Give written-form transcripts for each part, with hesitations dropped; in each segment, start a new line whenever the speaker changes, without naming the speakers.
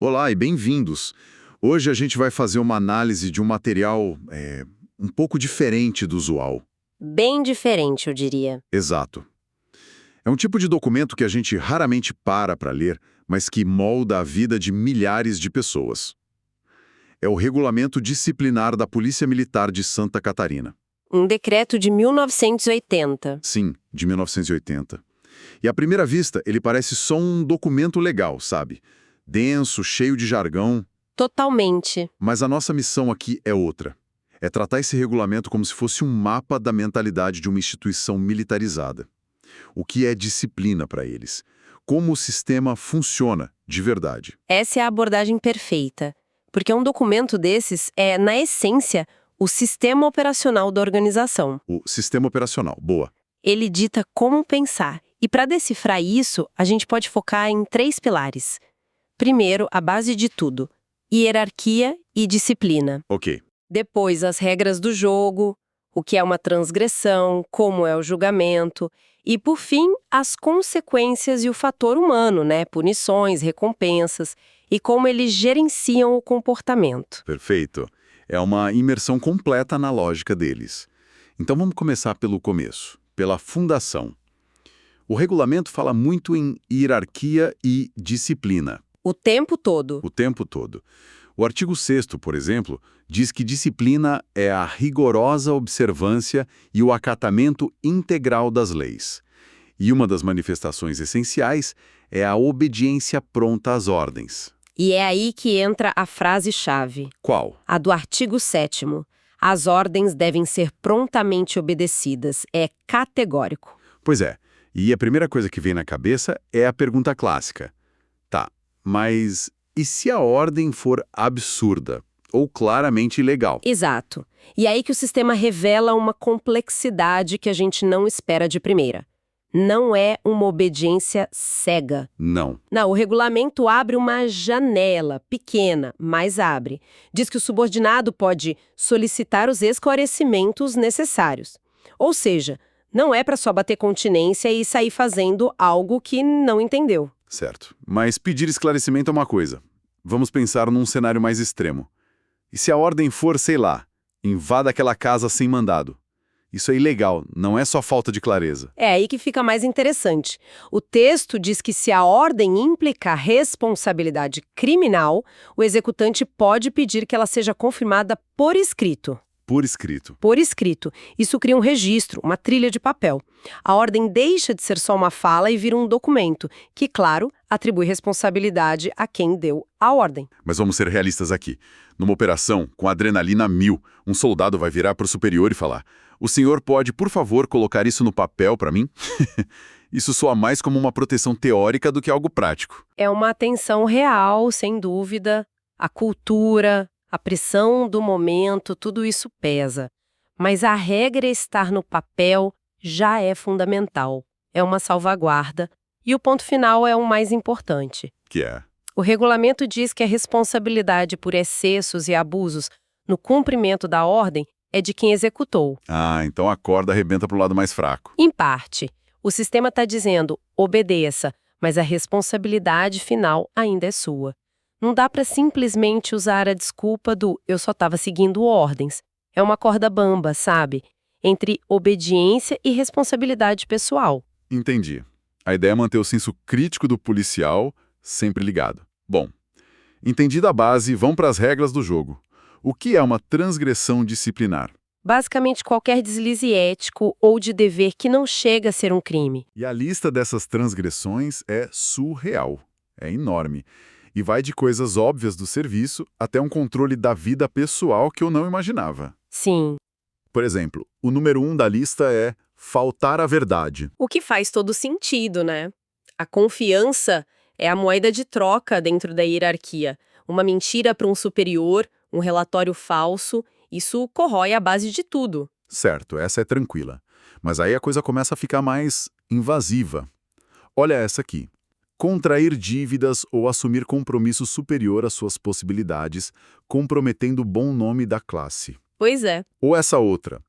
Olá e bem-vindos. Hoje a gente vai fazer uma análise de um material um pouco diferente do usual.
Bem diferente, eu diria.
Exato. É um tipo de documento que a gente raramente para ler, mas que molda a vida de milhares de pessoas. É o Regulamento Disciplinar da Polícia Militar de Santa Catarina.
Um decreto de 1980.
Sim, de 1980. E à primeira vista, ele parece só um documento legal, sabe? Denso, cheio de jargão.
Totalmente.
Mas a nossa missão aqui é outra. É tratar esse regulamento como se fosse um mapa da mentalidade de uma instituição militarizada. O que é disciplina para eles? Como o sistema funciona de verdade?
Essa é a abordagem perfeita. Porque um documento desses é, na essência, o sistema operacional da organização.
O sistema operacional. Boa.
Ele dita como pensar. E para decifrar isso, a gente pode focar em 3 pilares. Primeiro, a base de tudo: hierarquia e disciplina.
Ok.
Depois, as regras do jogo, o que é uma transgressão, como é o julgamento. E, por fim, as consequências e o fator humano, né? Punições, recompensas e como eles gerenciam o comportamento.
Perfeito. É uma imersão completa na lógica deles. Então vamos começar pelo começo, pela fundação. O regulamento fala muito em hierarquia e disciplina.
O tempo todo.
O tempo todo. O artigo 6º, por exemplo, diz que disciplina é a rigorosa observância e o acatamento integral das leis. E uma das manifestações essenciais é a obediência pronta às ordens.
E é aí que entra a frase-chave.
Qual?
A do artigo 7º. As ordens devem ser prontamente obedecidas. É categórico.
Pois é, e a primeira coisa que vem na cabeça é a pergunta clássica. Tá, mas e se a ordem for absurda ou claramente ilegal?
Exato. E é aí que o sistema revela uma complexidade que a gente não espera de primeira. Não é uma obediência cega.
Não.
Não, o regulamento abre uma janela pequena, mas abre. Diz que o subordinado pode solicitar os esclarecimentos necessários. Ou seja, não é para só bater continência e sair fazendo algo que não entendeu.
Certo. Mas pedir esclarecimento é uma coisa. Vamos pensar num cenário mais extremo. E se a ordem for, sei lá, invada aquela casa sem mandado? Isso é ilegal, não é só falta de clareza.
É aí que fica mais interessante. O texto diz que se a ordem implicar responsabilidade criminal, o executante pode pedir que ela seja confirmada por escrito.
Por escrito.
Por escrito. Isso cria um registro, uma trilha de papel. A ordem deixa de ser só uma fala e vira um documento, que, claro, atribui responsabilidade a quem deu a ordem.
Mas vamos ser realistas aqui. Numa operação, com adrenalina a 1000, um soldado vai virar para o superior e falar: "O senhor pode, por favor, colocar isso no papel para mim?" Isso soa mais como uma proteção teórica do que algo prático.
É uma atenção real, sem dúvida. A cultura, a pressão do momento, tudo isso pesa. Mas a regra estar no papel já é fundamental. É uma salvaguarda. E o ponto final é o mais importante.
Que é?
O regulamento diz que a responsabilidade por excessos e abusos no cumprimento da ordem é de quem executou.
Ah, então a corda arrebenta para o lado mais fraco.
Em parte, o sistema está dizendo obedeça, mas a responsabilidade final ainda é sua. Não dá para simplesmente usar a desculpa do eu só estava seguindo ordens. É uma corda bamba, sabe? Entre obediência e responsabilidade pessoal.
Entendi. A ideia é manter o senso crítico do policial sempre ligado. Bom, entendida a base, vamos para as regras do jogo. O que é uma transgressão disciplinar?
Basicamente, qualquer deslize ético ou de dever que não chega a ser um crime.
E a lista dessas transgressões é surreal. É enorme. E vai de coisas óbvias do serviço até um controle da vida pessoal que eu não imaginava.
Sim.
Por exemplo, o número 1 da lista é faltar à verdade.
O que faz todo sentido, né? A confiança é a moeda de troca dentro da hierarquia. Uma mentira para um superior, um relatório falso, isso corrói a base de tudo.
Certo, essa é tranquila. Mas aí a coisa começa a ficar mais invasiva. Olha essa aqui. Contrair dívidas ou assumir compromisso superior às suas possibilidades, comprometendo o bom nome da classe.
Pois é.
Ou essa outra.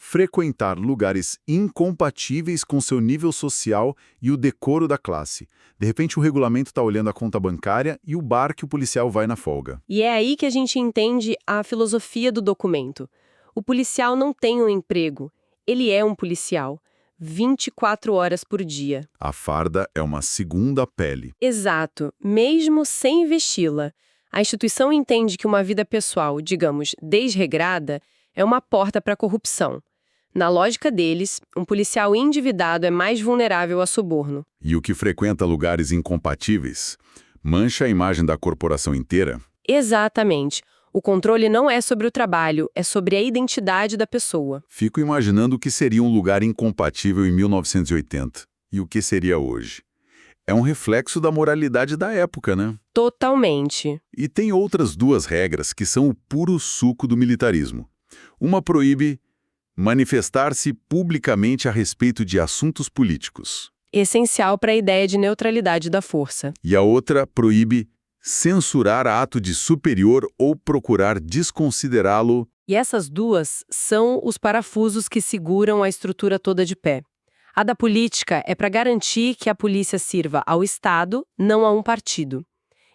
frequentar lugares incompatíveis com seu nível social e o decoro da classe. De repente, o regulamento está olhando a conta bancária e o bar que o policial vai na folga.
E é aí que a gente entende a filosofia do documento. O policial não tem um emprego, ele é um policial. 24 horas por dia.
A farda é uma segunda pele.
Exato, mesmo sem vesti-la. A instituição entende que uma vida pessoal, digamos, desregrada, é uma porta para a corrupção. Na lógica deles, um policial endividado é mais vulnerável a suborno.
E o que frequenta lugares incompatíveis mancha a imagem da corporação inteira?
Exatamente. O controle não é sobre o trabalho, é sobre a identidade da pessoa.
Fico imaginando o que seria um lugar incompatível em 1980 e o que seria hoje. É um reflexo da moralidade da época, né?
Totalmente.
E tem outras duas regras que são o puro suco do militarismo. Uma proíbe manifestar-se publicamente a respeito de assuntos políticos.
Essencial para a ideia de neutralidade da força.
E a outra proíbe censurar ato de superior ou procurar desconsiderá-lo.
E essas duas são os parafusos que seguram a estrutura toda de pé. A da política é para garantir que a polícia sirva ao Estado, não a um partido.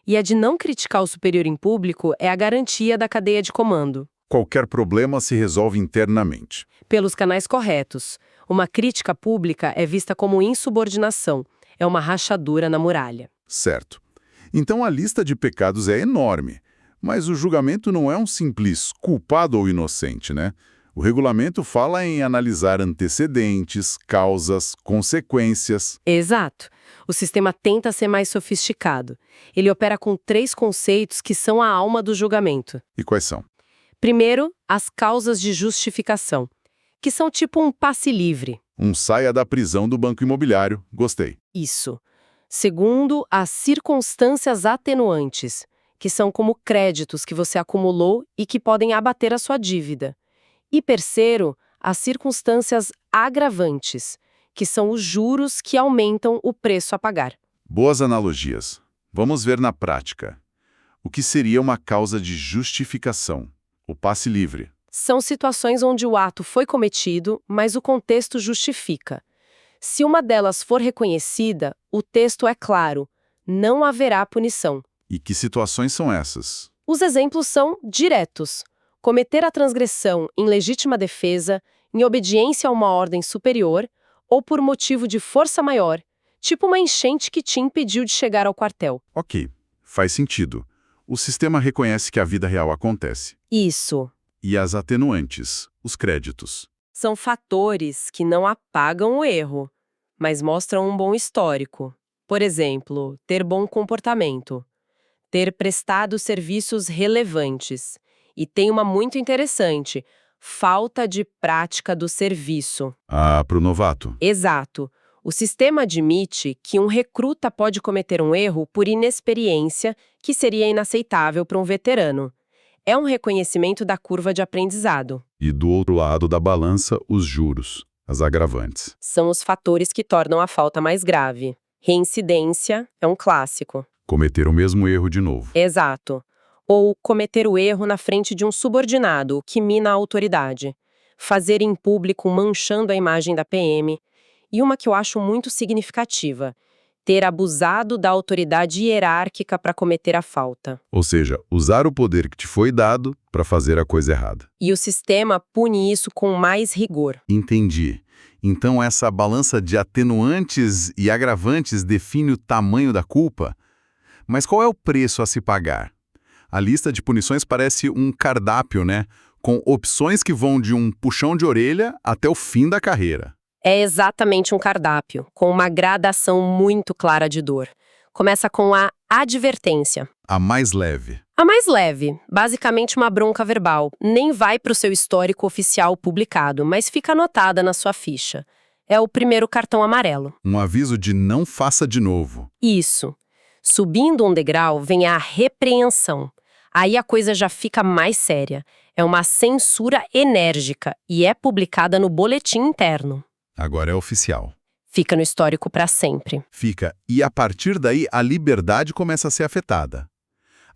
E a de não criticar o superior em público é a garantia da cadeia de comando.
Qualquer problema se resolve internamente.
Pelos canais corretos. Uma crítica pública é vista como insubordinação. É uma rachadura na muralha.
Certo. Então a lista de pecados é enorme, mas o julgamento não é um simples culpado ou inocente, né? O regulamento fala em analisar antecedentes, causas, consequências.
Exato. O sistema tenta ser mais sofisticado. Ele opera com 3 conceitos que são a alma do julgamento.
E quais são?
Primeiro, as causas de justificação, que são tipo um passe livre.
Um saia da prisão do banco imobiliário. Gostei.
Isso. Segundo, as circunstâncias atenuantes, que são como créditos que você acumulou e que podem abater a sua dívida. E terceiro, as circunstâncias agravantes, que são os juros que aumentam o preço a pagar.
Boas analogias. Vamos ver na prática. O que seria uma causa de justificação? O passe livre.
São situações onde o ato foi cometido, mas o contexto justifica. Se uma delas for reconhecida, o texto é claro, não haverá punição.
E que situações são essas?
Os exemplos são diretos. Cometer a transgressão em legítima defesa, em obediência a uma ordem superior, ou por motivo de força maior, tipo uma enchente que te impediu de chegar ao quartel.
Ok, faz sentido. O sistema reconhece que a vida real acontece.
Isso.
E as atenuantes, os créditos.
São fatores que não apagam o erro, mas mostram um bom histórico. Por exemplo, ter bom comportamento, ter prestado serviços relevantes. E tem uma muito interessante, falta de prática do serviço.
Ah, para o novato.
Exato. O sistema admite que um recruta pode cometer um erro por inexperiência, que seria inaceitável para um veterano. É um reconhecimento da curva de aprendizado.
E do outro lado da balança, os juros, as agravantes.
São os fatores que tornam a falta mais grave. Reincidência é um clássico.
Cometer o mesmo erro de novo.
Exato. Ou cometer o erro na frente de um subordinado, o que mina a autoridade. Fazer em público manchando a imagem da PM. E uma que eu acho muito significativa. Ter abusado da autoridade hierárquica para cometer a falta.
Ou seja, usar o poder que te foi dado para fazer a coisa errada.
E o sistema pune isso com mais rigor.
Entendi. Então essa balança de atenuantes e agravantes define o tamanho da culpa? Mas qual é o preço a se pagar? A lista de punições parece um cardápio, né? Com opções que vão de um puxão de orelha até o fim da carreira.
É exatamente um cardápio, com uma gradação muito clara de dor. Começa com a advertência.
A mais leve.
A mais leve, basicamente uma bronca verbal. Nem vai para o seu histórico oficial publicado, mas fica anotada na sua ficha. É o primeiro cartão amarelo.
Um aviso de não faça de novo.
Isso. Subindo um degrau, vem a repreensão. Aí a coisa já fica mais séria. É uma censura enérgica e é publicada no boletim interno.
Agora é oficial.
Fica no histórico para sempre.
Fica. E a partir daí, a liberdade começa a ser afetada.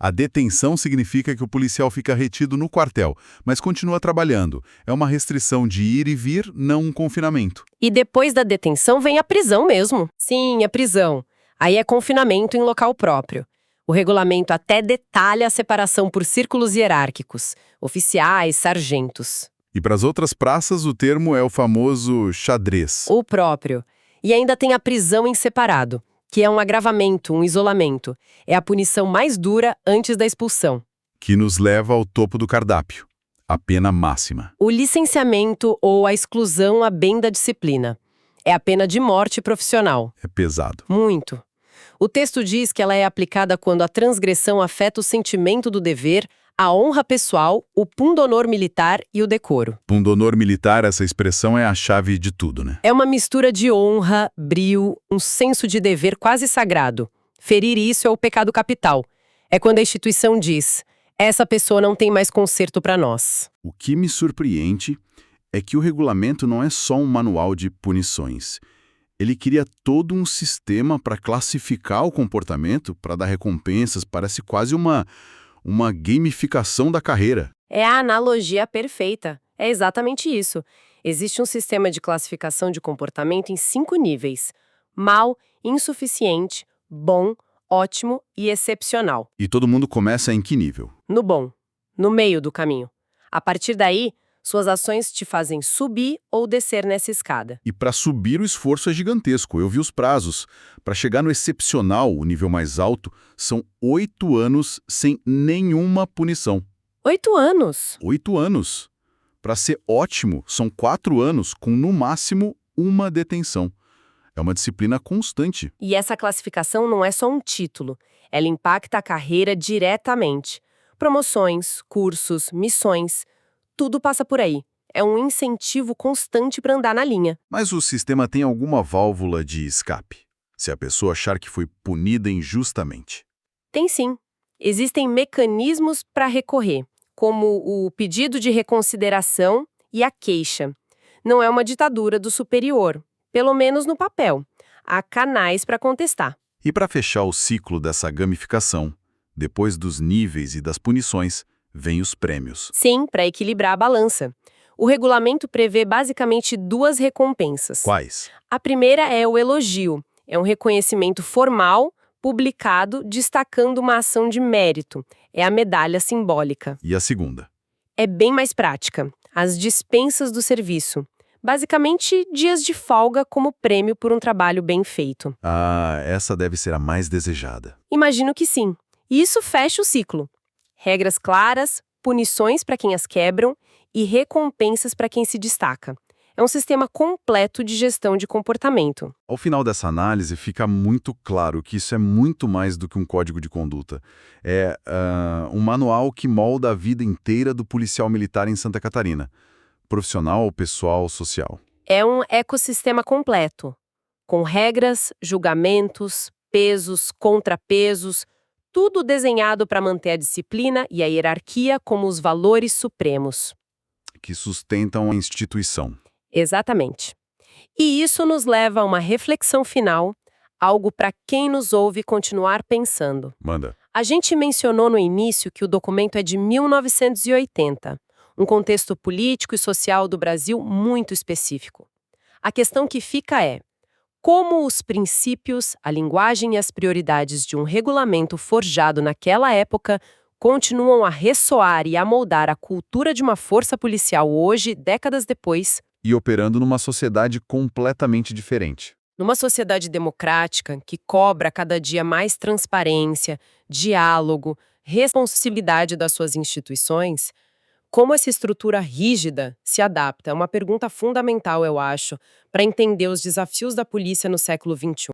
A detenção significa que o policial fica retido no quartel, mas continua trabalhando. É uma restrição de ir e vir, não um confinamento.
E depois da detenção vem a prisão mesmo. Sim, a prisão. Aí é confinamento em local próprio. O regulamento até detalha a separação por círculos hierárquicos, oficiais, sargentos.
E para as outras praças, o termo é o famoso xadrez.
O próprio. E ainda tem a prisão em separado, que é um agravamento, um isolamento. É a punição mais dura antes da expulsão.
Que nos leva ao topo do cardápio, a pena máxima.
O licenciamento ou a exclusão a bem da disciplina. É a pena de morte profissional.
É pesado.
Muito. O texto diz que ela é aplicada quando a transgressão afeta o sentimento do dever, a honra pessoal, o pundonor militar e o decoro.
Pundonor militar, essa expressão é a chave de tudo, né?
É uma mistura de honra, brio, um senso de dever quase sagrado. Ferir isso é o pecado capital. É quando a instituição diz: essa pessoa não tem mais conserto para nós.
O que me surpreende é que o regulamento não é só um manual de punições. Ele cria todo um sistema para classificar o comportamento, para dar recompensas, parece quase uma gamificação da carreira.
É a analogia perfeita. É exatamente isso. Existe um sistema de classificação de comportamento em 5 níveis: mal, insuficiente, bom, ótimo e excepcional.
E todo mundo começa em que nível?
No bom, no meio do caminho. A partir daí, suas ações te fazem subir ou descer nessa escada.
E para subir o esforço é gigantesco. Eu vi os prazos. Para chegar no excepcional, o nível mais alto, são 8 anos sem nenhuma punição.
8 anos?
8 anos. Para ser ótimo, são 4 anos com, no máximo, uma detenção. É uma disciplina constante.
E essa classificação não é só um título. Ela impacta a carreira diretamente. Promoções, cursos, missões, tudo passa por aí. É um incentivo constante para andar na linha.
Mas o sistema tem alguma válvula de escape, se a pessoa achar que foi punida injustamente.
Tem sim. Existem mecanismos para recorrer, como o pedido de reconsideração e a queixa. Não é uma ditadura do superior, pelo menos no papel. Há canais para contestar.
E para fechar o ciclo dessa gamificação, depois dos níveis e das punições, vem os prêmios.
Sim, para equilibrar a balança. O regulamento prevê basicamente 2 recompensas.
Quais?
A primeira é o elogio. É um reconhecimento formal, publicado, destacando uma ação de mérito. É a medalha simbólica.
E a segunda?
É bem mais prática. As dispensas do serviço. Basicamente, dias de folga como prêmio por um trabalho bem feito.
Ah, essa deve ser a mais desejada.
Imagino que sim. E isso fecha o ciclo. Regras claras, punições para quem as quebram e recompensas para quem se destaca. É um sistema completo de gestão de comportamento.
Ao final dessa análise, fica muito claro que isso é muito mais do que um código de conduta. É um manual que molda a vida inteira do policial militar em Santa Catarina. Profissional, pessoal, social.
É um ecossistema completo, com regras, julgamentos, pesos, contrapesos, tudo desenhado para manter a disciplina e a hierarquia como os valores supremos.
Que sustentam a instituição.
Exatamente. E isso nos leva a uma reflexão final, algo para quem nos ouve continuar pensando.
Manda.
A gente mencionou no início que o documento é de 1980, um contexto político e social do Brasil muito específico. A questão que fica é: como os princípios, a linguagem e as prioridades de um regulamento forjado naquela época continuam a ressoar e a moldar a cultura de uma força policial hoje, décadas depois?
E operando numa sociedade completamente diferente.
Numa sociedade democrática que cobra cada dia mais transparência, diálogo, responsabilidade das suas instituições, como essa estrutura rígida se adapta? É uma pergunta fundamental, eu acho, para entender os desafios da polícia no século XXI.